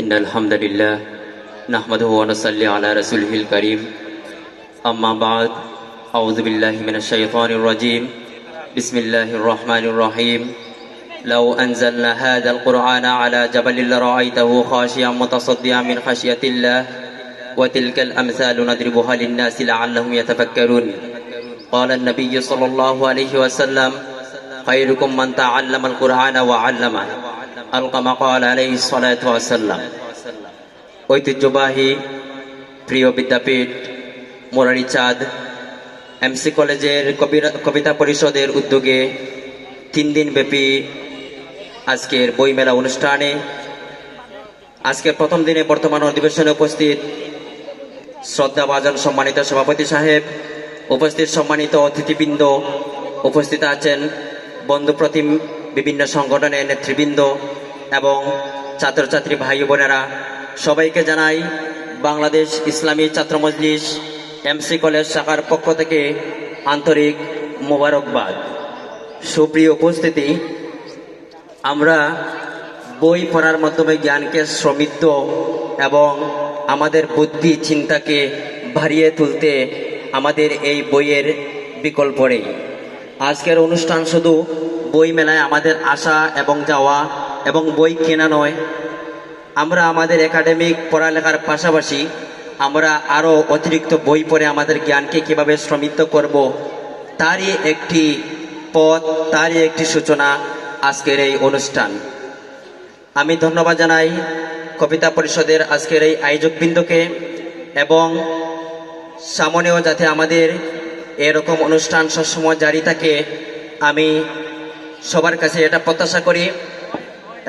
إن الحمد لله نحمده ونصلي على رسوله الكريم أما بعد أعوذ بالله من الشيطان الرجيم بسم الله الرحمن الرحيم لو أنزلنا هذا القرآن على جبل لرأيته خاشعا متصدعا من خشية الله وتلك الأمثال نضربها للناس لعلهم يتفكرون قال النبي صلى الله عليه وسلم خيركم من تعلم القرآن وعلمه আলকামা ক্বাল আলাইহিস সালাতু ওয়াস সালাম। ঐতিহ্যবাহী প্রিয় বিদ্যাপীঠ মুরারিচাঁদ এমসি কলেজের কবিতা পরিষদের উদ্যোগে 3 দিন ব্যাপী আজকের বইমেলা অনুষ্ঠানে আজকের প্রথম দিনে বর্তমান অধিবেশনে উপস্থিত শ্রদ্ধাভাজন সম্মানিত সভাপতি সাহেব, উপস্থিত সম্মানিত অতিথিবৃন্দ, উপস্থিত আছেন বন্ধুপ্রতিম বিভিন্ন সংগঠনের নেতৃবৃন্দ এবং ছাত্রছাত্রী ভাই বোনেরা, সবাইকে জানাই বাংলাদেশ ইসলামী ছাত্র মজলিস এমসি কলেজ শাখার পক্ষ থেকে আন্তরিক মোবারকবাদ। সুপ্রিয় উপস্থিতি, আমরা বই পড়ার মাধ্যমে জ্ঞানকে সমৃদ্ধ এবং আমাদের বুদ্ধি চিন্তাকে বাড়িয়ে তুলতে আমাদের এই বইয়ের বিকল্প নেই। আজকের অনুষ্ঠান শুধু বই মেলায় আমাদের আসা এবং যাওয়া এবং বই কেনা নয়, আমরা আমাদের একাডেমিক পড়ালেখার পাশাপাশি আমরা আরও অতিরিক্ত বই পড়ে আমাদের জ্ঞানকে কীভাবে সমৃদ্ধ করব তারই একটি পথ, তারই একটি সূচনা আজকের এই অনুষ্ঠান। আমি ধন্যবাদ জানাই কবিতা পরিষদের আজকের এই আয়োজকবৃন্দকে এবং সামনেও যাতে আমাদের এরকম অনুষ্ঠান সবসময় জারি থাকে আমি সবার কাছে এটা প্রত্যাশা করি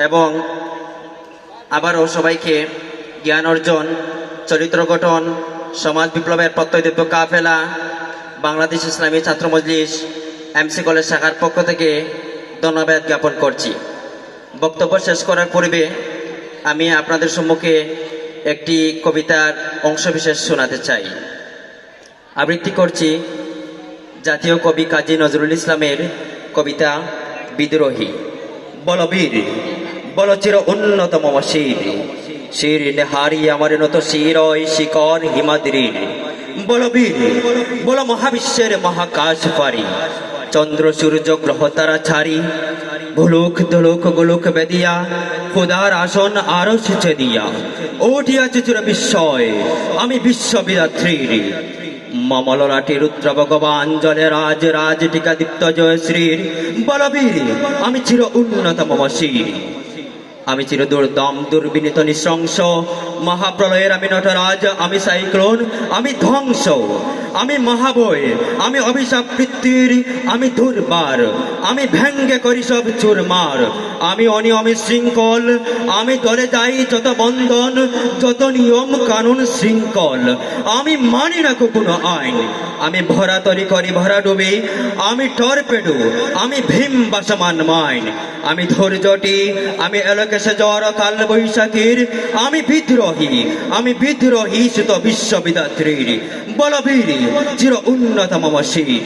এবং আবারও সবাইকে জ্ঞান অর্জন, চরিত্র গঠন, সমাজ বিপ্লবের প্রত্যয়দীপ্ত কাফেলা বাংলাদেশ ইসলামী ছাত্র মজলিস এমসি কলেজ শাখার পক্ষ থেকে ধন্যবাদ জ্ঞাপন করছি। বক্তব্য শেষ করার পূর্বে আমি আপনাদের সম্মুখে একটি কবিতার অংশবিশেষ শোনাতে চাই। আবৃত্তি করছি জাতীয় কবি কাজী নজরুল ইসলামের কবিতা বিদ্রোহী। বলবীর বল চির উন্নতম শির, শির নেহারি আমার নত শিরয় শিকর হিমাদ্রির। বলবীর বল মহাবিশ্বের মহাকাশ পারি, চন্দ্র সূর্য গ্রহ তারা ছাড়ি। ভুলুক ধুলুক গোলুক বেদিয়া খোদার আসন আরো সেচে দিয়া, উঠিয়াছে চির বিস্ময় আমি বিশ্ববিধাত্রীর। মমললাটি রুদ্র ভগবান জলে রাজ রাজ টিকা দীপ্ত জয়শ্রীর। বলবীর আমি চির উন্নত মম শির, আমি চির দুর্দম দুর্বিনীত নৃশংস মহাপ্রলয়ের আমি নটরাজ, আমি সাইক্লোন, আমি ধ্বংস, আমি মহাবয়, আমি অভিশাপ বৃত্তির, আমি দুর্বার, আমি ভেঙ্গে করি সব চুরমার, আমি অনিয়মিত শৃঙ্খল, আমি দলে যাই যত বন্ধন যত নিয়ম কানুন শৃঙ্খল, আমি মানি না কোনো আইন, আমি ভরা তরি করি ভরা ডুবি, আমি টর্পেডো, আমি ভীম বাসমান মাইন, আমি ধৈর্যটি, আমি এলোকেশে জ্বর কাল বৈশাখীর, আমি বিদ্রোহী, আমি বিদ্রোহী সুত বিশ্ববিধাত্রীর। বলবীর চির উন্নত মম শির,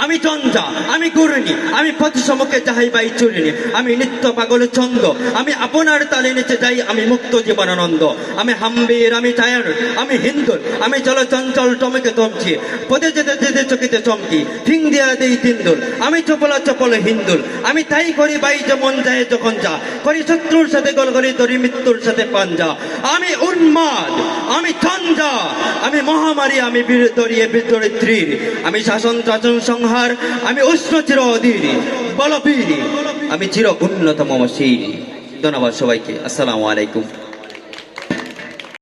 আমি চঞ্জা, আমি গুরুনি, আমি পথ সমকে যাহাই বাই চুরিনি, আমি নিত্য পাগল ছন্দ, আমি আপনার তালে নেচে যাই, আমি মুক্ত জীবনানন্দ, আমি হাম্বির, আমি চায়ন, আমি হিন্দুর, আমি চল চঞ্চল টমকে তমছি, পদে যেতে যেতে চকিতে চমকি, ফিং দিয়া দেই তিন্দুর, আমি চপলা চপল হিন্দুর, আমি তাই করি বাই যেমন যায় যখন যা করি, শত্রুর সাথে গলগলি ধরি মৃত্যুর সাথে পাঞ্জা, আমি উন্মাদ, আমি চঞ্জা, আমি মহামারী, আমি দরিয়ে বিদরিত্রীর, আমি শাসন শাসন সংহার, আমি উষ্ণ চির অধীর। বলবীর আমি চির উন্নত মম শির। ধন্যবাদ সবাইকে। আসসালামু আলাইকুম।